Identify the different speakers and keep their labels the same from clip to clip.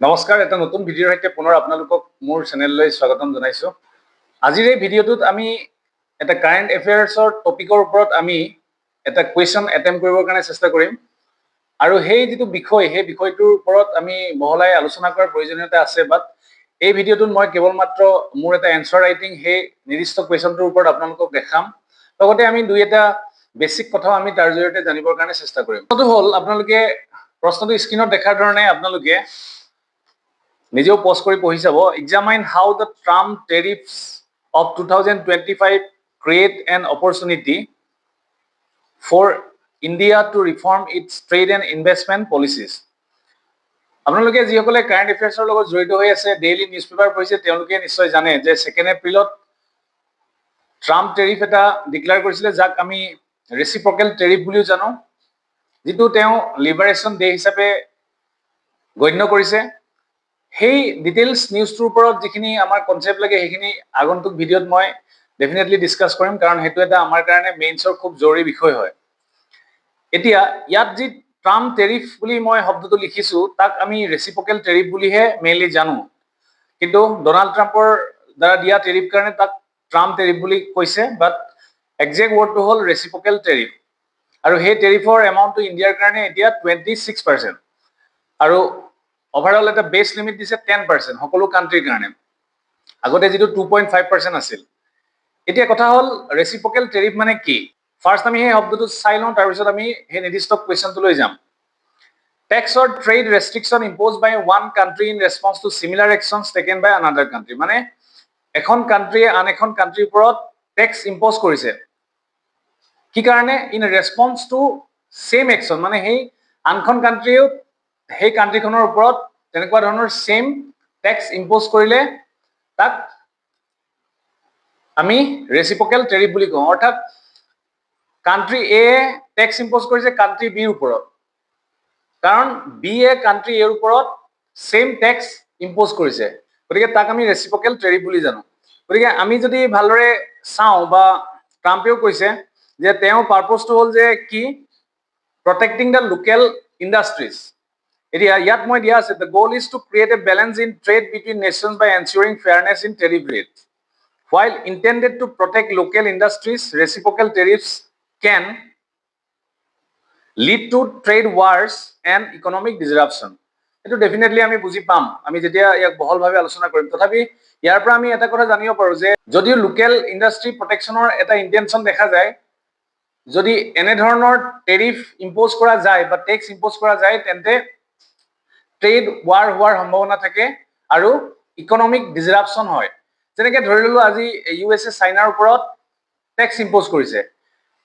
Speaker 1: নমস্কাৰ, এটা নতুন ভিডিঅ'ৰ সৈতে পুনৰ আপোনালোকক মোৰ চেনেললৈ স্বাগতম জনাইছোঁ। আজিৰ এই ভিডিঅ'টোত আমি এটা কাৰেণ্ট এফেয়াৰ্ছৰ টপিকৰ ওপৰত আমি এটা কুৱেশ্যন এটেম্প কৰিবৰ কাৰণে চেষ্টা কৰিম। আৰু সেই যিটো বিষয়, সেই বিষয়টোৰ ওপৰত আমি বহলাই আলোচনা কৰাৰ প্ৰয়োজনীয়তা আছে। বাট এই ভিডিঅ'টোত মই কেৱল মাত্ৰ মোৰ এটা এনচাৰ ৰাইটিং সেই নিৰ্দিষ্ট কুৱেশ্যনটোৰ ওপৰত আপোনালোকক দেখাম। লগতে আমি দুই এটা বেছিক কথাও আমি তাৰ জৰিয়তে জানিবৰ কাৰণে চেষ্টা কৰিম। কথাটো হ'ল, আপোনালোকে প্ৰশ্নটো স্ক্ৰীনত দেখাৰ ধৰণে আপোনালোকে নিজেও পজ কৰি পঢ়ি চাব। Examine how the Trump tariffs of 2025 create an opportunity for India to reform its trade and investment policies. আপোনালোকে যিসকলে কাৰেণ্ট এফেয়াৰ্ছৰ লগত জড়িত হৈ আছে, ডেইলি নিউজ পেপাৰ পঢ়িছে, তেওঁলোকে নিশ্চয় জানে যে 2 এপ্ৰিলত ট্ৰাম্প টেৰিফ এটা ডিক্লেয়াৰ কৰিছিলে, যাক আমি ৰেচিপ্ৰকেল টেৰিফ বুলিও জানো, যিটো তেওঁ লিবাৰেশ্যন ডে হিচাপে গণ্য কৰিছে। সেই ডিটেইলছ নিউজটোৰ ওপৰত যিখিনি আমাৰ কনচেপ্ট লাগে সেইখিনি আগন্তুক ভিডিঅ'ত মই ডেফিনেটলি ডিছকাছ কৰিম, কাৰণ সেইটো এটা আমাৰ কাৰণে মেইনছৰ খুব জৰুৰী বিষয় হয়। এতিয়া ইয়াত যি ট্ৰাম্প টেৰিফ বুলি মই শব্দটো লিখিছোঁ, তাক আমি ৰেচিপ্ৰকেল টেৰিফ বুলিহে মেইনলি জানো, কিন্তু ডনাল্ড ট্ৰাম্পৰ দ্বাৰা দিয়া টেৰিফ কাৰণে তাক ট্ৰাম্প টেৰিফ বুলি কৈছে। বাট একজেক্ট ৱৰ্ডটো হ'ল ৰেচিপ্ৰকেল টেৰিফ। আৰু সেই টেৰিফৰ এমাউণ্টটো ইণ্ডিয়াৰ কাৰণে এতিয়া 26%, আৰু অভাৰঅল এটা বেছ লিমিট দিছে 10% সকলো কাণ্ট্ৰিৰ কাৰণে। আগতে যিটো 2.5% আছিল। এতিয়া কথা হ'ল, ৰেচিপ্ৰকেল টেৰিফ মানে কি? ফাৰ্ষ্ট আমি সেই শব্দটো চাই লওঁ, তাৰপিছত আমি সেই নিৰ্দিষ্ট কুৱেশ্যনটোলৈ যাম। Tax or trade restriction imposed by one country in response to similar actions taken by another country. মানে এখন কাণ্ট্ৰিয়ে আন এখন কাণ্ট্ৰিৰ ওপৰত টেক্স ইম্প'জ কৰিছে। কি কাৰণে? In response to same action, মানে সেই আনখন কাণ্ট্ৰিয়েও সেই কাণ্ট্ৰিখনৰ ওপৰত তেনেকুৱা ধৰণৰ ছেম টেক্স ইম্প'জ কৰিলে তাক আমি ৰেচিপ্ৰকেল টেৰিফ বুলি কওঁ। অৰ্থাৎ কাণ্ট্ৰি এ টেক্স ইম্প'জ কৰিছে কাণ্ট্ৰি বিৰ ওপৰত, কাৰণ বি এ কাণ্ট্ৰি এৰ ওপৰত ছেম টেক্স ইম্প'জ কৰিছে, গতিকে তাক আমি ৰেচিপ্ৰকেল টেৰিফ বুলি জানো। গতিকে আমি যদি ভালদৰে চাওঁ, বা ট্ৰাম্পেও কৈছে যে তেওঁৰ পাৰ্পজটো হ'ল যে কি, প্ৰটেক্টিং দ্য লোকেল ইণ্ডাষ্ট্ৰিজ। এতিয়া ইয়াত মই দিয়া আছে, the goal is to create a balance in trade between nations by ensuring fairness in tariff rates. While intended to protect local industries, reciprocal tariffs can lead to trade wars and economic disruption. এইটো definitely আমি বুজি পাম আমি যেতিয়া ইয়াক বহলভাৱে আলোচনা কৰিম। তথাপি ইয়াৰ পৰা আমি এটা কথা জানিব পাৰোঁ যে যদিও লোকেল ইণ্ডাষ্ট্ৰি প্ৰটেকশ্যনৰ এটা ইণ্টেনশ্যন দেখা যায়, যদি এনেধৰণৰ টেৰিফ ইম্প'জ কৰা যায় বা টেক্স ইম্প'জ কৰা যায়, তেন্তে ট্ৰেড ৱাৰ হোৱাৰ সম্ভাৱনা থাকে আৰু ইকনমিক ডিজৰাপশ্যন হয়। যেনেকৈ ধৰি ললোঁ, আজি USA চাইনাৰ ওপৰত টেক্স ইম্প'জ কৰিছে।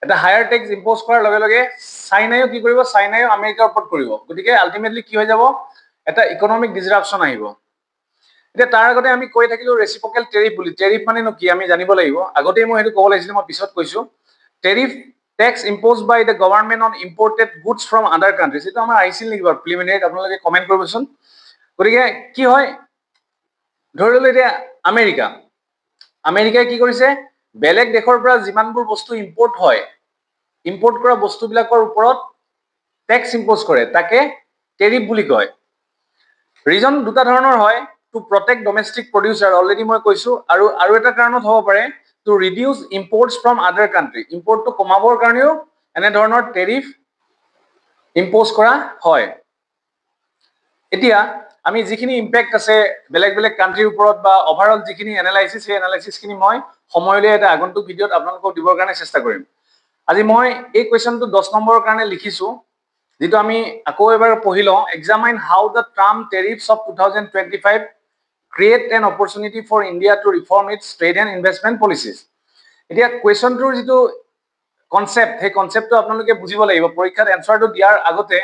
Speaker 1: এটা হায়াৰ টেক্স ইম্প'জ কৰাৰ লগে লগে চাইনায়ো কি কৰিব? চাইনায়ো আমেৰিকাৰ ওপৰত কৰিব। গতিকে আল্টিমেটলি কি হৈ যাব? এটা ইকনমিক ডিজৰাপশ্যন আহিব। এতিয়া তাৰ আগতে আমি কৈ থাকিলোঁ ৰেচিপ্ৰকেল টেৰিফ বুলি। টেৰিফ মানেনো কি আমি জানিব লাগিব। আগতেই মই সেইটো ক'ব লাগিছিলে, মই পিছত কৈছোঁ। Tariff tax imposed by the government on imported goods from other countries. এইটো আমাৰ আহিছিল নেকি বাৰু প্ৰিলিমিনাৰীত? আপোনালোকে কমেণ্ট কৰিবচোন। গতিকে কি হয়, ধৰি ললোঁ এতিয়া আমেৰিকাই কি কৰিছে? বেলেগ দেশৰ পৰা যিমানবোৰ বস্তু ইম্পৰ্ট হয়, ইম্পৰ্ট কৰা বস্তুবিলাকৰ ওপৰত টেক্স ইম্প'জ কৰে, তাকে টেৰিফ বুলি কয়। ৰিজন দুটা ধৰণৰ হয়, to protect domestic producer, already মই কৈছোঁ, আৰু এটা কাৰণত হ'ব পাৰে টু ৰিডিউচ ইম্পৰ্টছ ফ্ৰম আদাৰ কাণ্ট্ৰি। ইম্পৰ্টটো কমাবৰ কাৰণেও এনেধৰণৰ টেৰিফ ইম্প'জ কৰা হয়। এতিয়া আমি যিখিনি ইম্পেক্ট আছে বেলেগ বেলেগ কাণ্ট্ৰিৰ ওপৰত, বা অভাৰঅল যিখিনি এনালাইচিছ, সেই এনালাইচিছখিনি মই সময় লৈ এটা আগন্তুক ভিডিঅ'ত আপোনালোকক দিবৰ কাৰণে চেষ্টা কৰিম। আজি মই এই কুৱেশ্যনটো 10 নম্বৰৰ কাৰণে লিখিছোঁ, যিটো আমি আকৌ এবাৰ পঢ়ি লওঁ। Examine how the Trump tariffs of 2025 create an opportunity for India to reform its trade and investment policies. এতিয়া কুৱেশ্যনটোৰ যিটো কনচেপ্ট, সেই কনচেপ্টটো আপোনালোকে বুজিব লাগিব। পৰীক্ষাত এনচাৰটো দিয়াৰ আগতে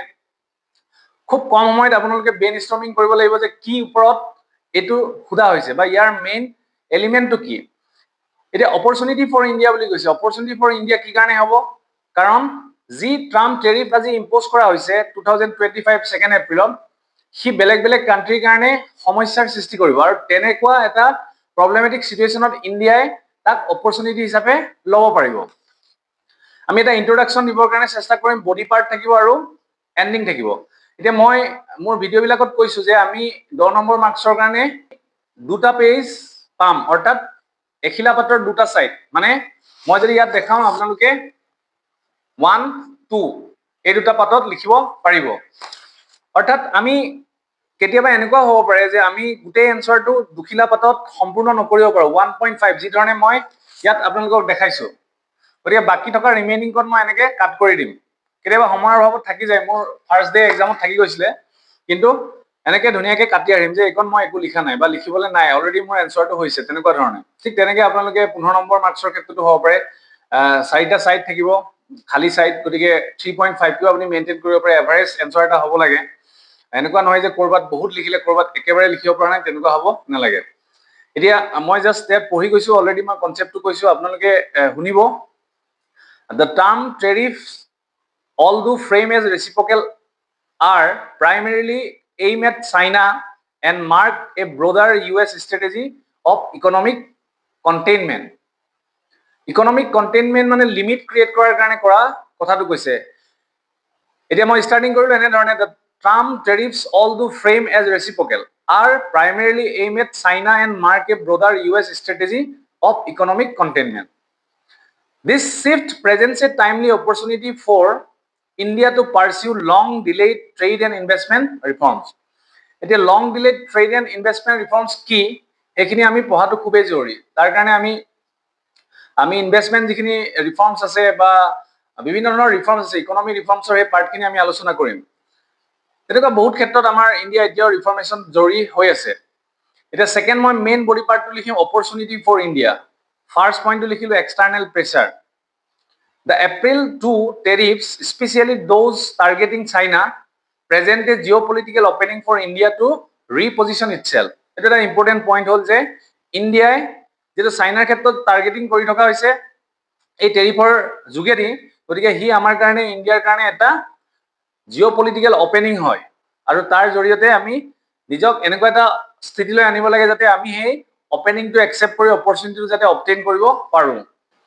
Speaker 1: খুব কম সময়ত আপোনালোকে ব্ৰেইন ষ্টৰ্মিং কৰিব লাগিব যে কি ওপৰত এইটো সোধা হৈছে, বা ইয়াৰ মেইন এলিমেণ্টটো কি। এতিয়া অপৰচুনিটি ফৰ ইণ্ডিয়া বুলি কৈছে। অপৰচুনিটি ফৰ ইণ্ডিয়া কি কাৰণে হ'ব? কাৰণ যি ট্ৰাম্প টেৰিফ আজি ইম্প'জ কৰা হৈছে 2025 2 এপ্ৰিলত, সি বেলেগ বেলেগ কাণ্ট্ৰিৰ কাৰণে সমস্যাৰ সৃষ্টি কৰিব, আৰু তেনেকুৱা এটা প্ৰব্লেমেটিক চিটুৱেশ্যনত ইণ্ডিয়াই তাক অপৰচুনিটি হিচাপে ল'ব পাৰিব। আমি এটা ইন্ট্ৰডাকশ্যন দিবৰ কাৰণে চেষ্টা কৰিম। বডি পাৰ্ট থাকিব আৰু এণ্ডিং থাকিব। এতিয়া মই মোৰ ভিডিঅ'বিলাকত কৈছো যে আমি 10 নম্বৰ মাৰ্কছৰ কাৰণে দুটা পেজ পাম, অৰ্থাৎ এখিলা পাতৰ দুটা সাইড। মানে মই যদি ইয়াত দেখাও আপোনালোকে 1 2 এই দুটা পাতত লিখিব পাৰিব। অৰ্থাৎ আমি কেতিয়াবা এনেকুৱা হ'ব পাৰে যে আমি গোটেই এনসাৰটো দুখিলা পাতত সম্পূৰ্ণ নকৰিব পাৰো, 1.5 যি ধৰণে মই ইয়াত আপোনালোকক দেখাইছো। গতিকে বাকি থকা ৰিমেইনিং কত মই এনেকে কাট কৰি দিম। কেতিয়াবা সময়ৰ অভাৱত থাকি যায়, মোৰ ফাৰ্ষ্ট ডে এক্সামত থাকি গৈছিলে, কিন্তু এনেকে ধুনীয়াকে কাটি আহিম যে এইখন মই একো লিখা নাই বা লিখিবলৈ নাই, অলৰেডি মোৰ এনসাৰটো হৈছে, তেনেকুৱা ধৰণে। ঠিক তেনেকে আপোনালোকে 15 নম্বৰ মাৰ্কছৰ ক্ষেত্ৰতো হ'ব পাৰে, চাৰিটা সাইড থাকিব, খালি সাইড, গতিকে 3.5 টো আপুনি মেইনটেইন কৰিব পাৰে, এভাৰেজ এনসাৰ এটা হ'ব লাগে। এনেকুৱা নহয় যে কৰবাত বহুত লিখিলে কৰবাত একেবাৰে লিখিব পৰা নাই, তেনেকুৱা হ'ব নালাগে। এতিয়া মই জাস্ট ইয়াত পঢ়ি গৈছো, অলৰেডি মই কনসেপ্টটো কৈছো, আপোনালোকে শুনিব। The term tariffs, although framed as reciprocal, are primarily aimed at China and mark a broader US strategy of economic containment. Economic containment মানে লিমিট ক্ৰিয়েট কৰাৰ কাৰণে কৰা কথাটো কৈছে। এতিয়া মই ষ্টাৰ্টিং কৰিলো এনে ধৰণে, the term tariffs, although framed as reciprocal, are primarily aimed at China and mark a broader US strategy of economic containment. This shift presents a timely opportunity for India to pursue long delayed trade and investment reforms. এতিয়া long delayed trade and investment reforms কি এইখিনি আমি পঢ়াটো খুবেই জৰুৰী। তাৰ কাৰণে আমি ইনভেষ্টমেণ্ট যিখিনি ৰিফৰ্মছ আছে বা বিভিন্ন ধৰণৰ ৰিফৰ্মছ আছে, ইকনমি ৰিফৰ্মছৰ এই পাৰ্টখিনি আমি আলোচনা কৰিম। তেনেকুৱা বহুত ক্ষেত্ৰত আমাৰ ইণ্ডিয়া এতিয়াও ৰিফৰ্মেশ্যন জৰুৰী হৈ আছে। এতিয়া সেকেন্ড মই মেইন বডি পাৰ্টটো লিখিম অপৰচুনিটি ফৰ ইণ্ডিয়া। ফাৰ্ষ্ট পইণ্টটো লিখিলো external pressure. The April 2 tariffs, especially those targeting China, present a geopolitical opening for India to reposition itself. It is an important point hol je India যেটো চাইনাৰ ক্ষেত্ৰত targeting কৰি থকা হৈছে এই টেৰিফৰ যোগেদি, গতিকে হি আমাৰ কাৰণে ইণ্ডিয়াৰ কাৰণে এটা জিঅ'পলিটিকেল অপেনিং হয়, আৰু তাৰ জৰিয়তে আমি নিজক এনেকুৱা এটা স্থিতিলৈ আনিব লাগে যাতে আমি সেই অপেনিংটো একচেপ্ট কৰি অপৰচুনিটিটো যাতে অবটেইন কৰিব পাৰো।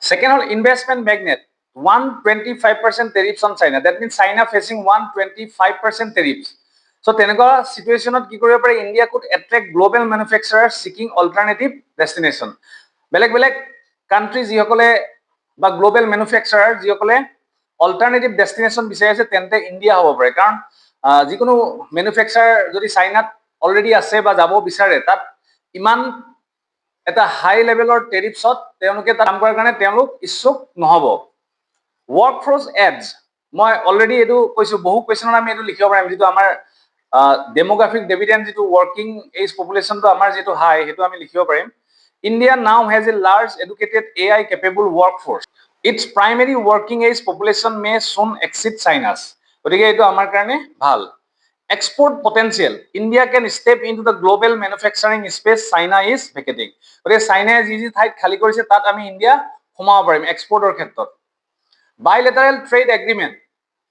Speaker 1: Second hall investment magnet, 125% tariffs on China. That means China facing 125% tariffs. So তেনেকুৱা সিচুৱেশ্যনত কি কৰিব পাৰে, India could attract global manufacturers seeking alternative destination. বেলেগ বেলেগ কান্ট্ৰি যিসকলে বা গ্লোবেল মেনুফেকচাৰাৰ যিসকলে অল্টাৰনেটিভ ডেষ্টিনেশ্যন বিচাৰি আছে তেন্তে ইণ্ডিয়া হ'ব পাৰে। কাৰণ যিকোনো মেনুফেকচাৰ যদি চাইনাত অলৰেডি আছে বা যাব বিচাৰে, তাত ইমান এটা হাই লেভেলৰ টেৰিফছত তেওঁলোকে কাম কৰাৰ কাৰণে তেওঁলোক ইচ্ছুক নহব। ৱৰ্কফৰ্চ এডছ, মই অলৰেডি এইটো কৈছো, বহু কুৱেশ্যনত আমি এইটো লিখিব পাৰিম, যিটো আমাৰ ডেমোগ্ৰাফিক ডিভিডেণ্ড, যিটো ৱৰ্কিং এজ পপুলেশ্যনটো আমাৰ যিটো হাই, সেইটো আমি লিখিব পাৰিম। India now has a large educated AI capable workforce. Its primary working age population may soon exceed China's. গতিকে এইটো আমাৰ কাৰণে ভাল। Export potential, India can step into the global manufacturing space China is vacating. গতিকে চাইনাই যি যি ঠাইত খালী কৰিছে তাত আমি ইণ্ডিয়া সোমাব পাৰিম এক্সপৰ্টৰ ক্ষেত্ৰত। Bilateral trade agreement,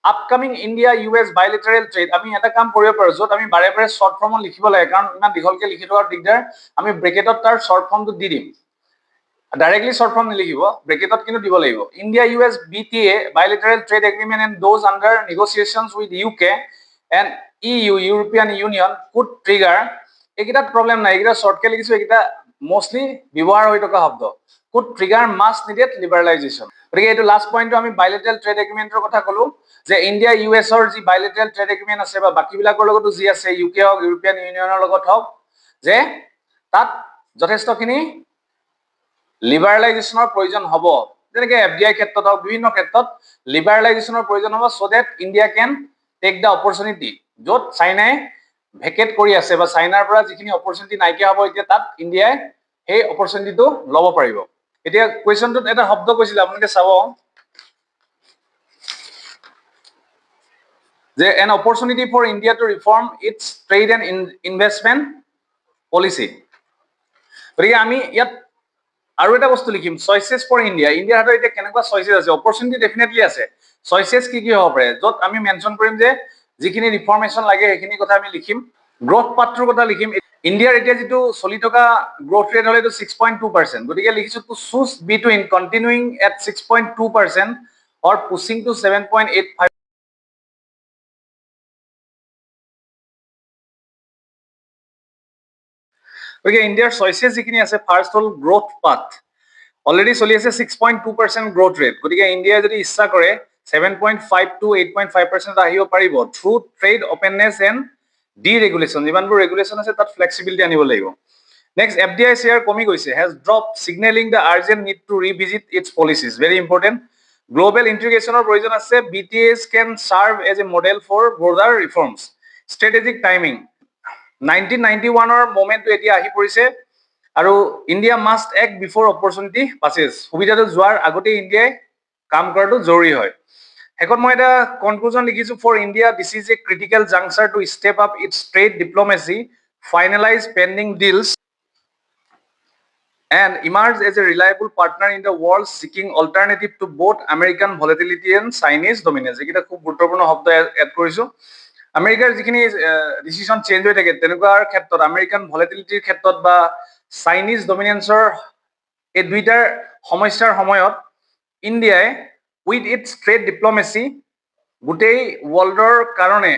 Speaker 1: upcoming India US bilateral trade, আমি এটা কাম কৰিব পাৰো য'ত আমি বাৰে বাৰে শৰ্ট ফৰ্মত লিখিব লাগে, কাৰণ ইমান দীঘলকে লিখি থকাৰ দিগদাৰ, আমি ব্ৰেকেটত তাৰ শৰ্ট ফৰ্মটো দি দিম। ডাইৰেক্টলি শৰ্ট ফৰ্ম নিলিখিব, ব্ৰেকেটত কিন্তু দিব লাগিব। India US BTA bilateral trade agreement and those under negotiations with UK and EU European Union could trigger, এইকেইটাত প্ৰব্লেম নাই, এইকেইটা শৰ্টকে লিখিছো, এইকেইটা মোস্টলি ব্যৱহাৰ হৈ থকা শব্দ, could trigger much needed liberalization. গতিকে এইটো লাষ্ট পইণ্টটো আমি বাইলেটাৰেল ট্ৰেড এগ্ৰিমেণ্টৰ কথা ক'লো, যে ইণ্ডিয়া US-ৰ যি বাইলেটাৰেল ট্ৰেড এগ্ৰিমেণ্ট আছে বা বাকীবিলাকৰ লগতো যি আছে, UK হওক ইউৰোপিয়ান ইউনিয়নৰ লগত হওক, যে তাত যথেষ্টখিনি লিবাৰেলাইজেশ্যনৰ প্ৰয়োজন হ'ব। যেনেকৈ FDI ক্ষেত্ৰত হওক, বিভিন্ন ক্ষেত্ৰত লিবাৰেলাইজেশ্যনৰ প্ৰয়োজন হ'ব, so' that India can take the opportunity, য'ত চাইনাই ভেকেট কৰি আছে বা চাইনাৰ পৰা যিখিনি অপৰচুনিটি নাইকিয়া হ'ব, এতিয়া তাত ইণ্ডিয়াই সেই অপৰচুনিটিটো ল'ব পাৰিব। এতিয়া কুৱেশ্যনটোত এটা শব্দ কৈছিল, আপোনালোকে চাব যে an opportunity for India to reform its trade and investment policy. গতিকে আমি ইয়াত আৰু এটা বস্তু লিখিম, চইচেছ ফৰ ইণ্ডিয়া। ইণ্ডিয়াৰ হাতত এতিয়া কেনেকুৱা চইচেছ আছে, অপৰচুনিটি ডেফিনেটলি আছে, চইচেছ কি কি হ'ব পাৰে, য'ত আমি মেনশ্যন কৰিম যে যিখিনি ৰিফৰ্মেশ্যন লাগে সেইখিনি কথা আমি লিখিম। গ্ৰথ পাথটোৰ কথা লিখিম। ইণ্ডিয়াৰ এতিয়া যিটো চলি থকা গ্ৰথ ৰেট হ'লে এইটো 6.2%, গতিকে লিখিছো to choose between continuing at 6.2% or pushing to 7.85 গতিকে ইণ্ডিয়াৰ চইচেছ যিখিনি আছে ফাৰ্ষ্ট হ'ল গ্ৰথ পাথ অলৰেডি চলি আছে 6.2% গ্ৰথ ৰেট গতিকে ইণ্ডিয়াই যদি ইচ্ছা কৰে 7.5 to 8.5% আহিব পাৰিব থ্ৰু ট্ৰেড অপেননেছ এণ্ড ডিৰেগুলেশ্যন যিমানবোৰ ৰেগুলেশ্যন আছে তাত ফ্লেক্সিবিলিটি আনিব লাগিব নেক্সট FDI শ্বেয়াৰ কমি গৈছে has drop signalling the urgent need to revisit its policies very important global ইণ্টিগ্ৰেশ্যনৰ প্ৰয়োজন আছে BTS can serve as a model for border reforms strategic timing 1991ৰ মোমেণ্টটো এতিয়া আহি পৰিছে আৰু India must act before opportunity passes সুবিধাটো যোৱাৰ আগতে ইণ্ডিয়াই কাম কৰাটো জৰুৰী হয় শেষত মই এটা কনক্লুজন লিখিছো for India this is a critical juncture to step up its trade diplomacy finalise pending deals and emerge as a reliable partner in the world seeking alternative to both American volatility and Chinese dominance এটা খুব গুৰুত্বপূৰ্ণ শব্দ add কৰিছো আমেৰিকাৰ যিখিনি decision change হৈ থাকে তেনেকুৱাৰ ক্ষেত্ৰত আমেৰিকান ভলাটিলিটিৰ ক্ষেত্ৰত বা চাইনিজ ডমিনেন্সৰ এই দুইটাৰ সমস্যাৰ সময়ত ইণ্ডিয়াই উইথ ইটছ ট্ৰেড ডিপ্ল'মেচি গোটেই ৱৰ্ল্ডৰ কাৰণে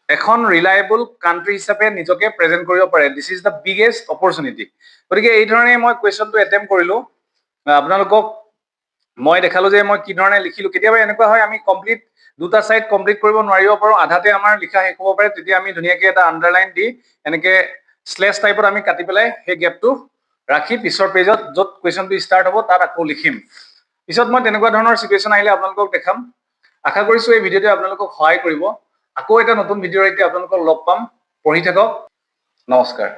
Speaker 1: এখন ৰিলায়েবল কান্ট্ৰি হিচাপে নিজকে প্ৰেজেন্ট কৰিব পাৰে this is the biggest opportunity গতিকে এই ধৰণে মই কুৱেশ্যনটো এটেম্প কৰিলো আপোনালোকক মই দেখালো যে মই কি ধৰণে লিখিলো কেতিয়াবা এনেকুৱা হয় আমি কমপ্লিট দুটা সাইড কমপ্লিট কৰিব নোৱাৰিব পাৰো আধাতে আমাৰ লিখা শেষ হ'ব পাৰে তেতিয়া আমি ধুনীয়াকৈ এটা আন্ডাৰলাইন দি এনেকৈ স্লেছ টাইপত আমি কাটি পেলাই সেই গেপটো ৰাখি পিছৰ পেজত য'ত কুৱেশ্যনটো ষ্টাৰ্ট হ'ব তাত আকৌ লিখিম পিছত মই তেনেকুৱা ধৰণৰ সিচুৱেশ্যন আহিলে আপোনালোকক দেখাম আশা কৰিছো এই ভিডিঅ'টোৱে আপোনালোকক সহায় কৰিব আকৌ এটা নতুন ভিডিঅ'ৰ সৈতে আপোনালোকক লগ পাম পঢ়ি থাকক নমস্কাৰ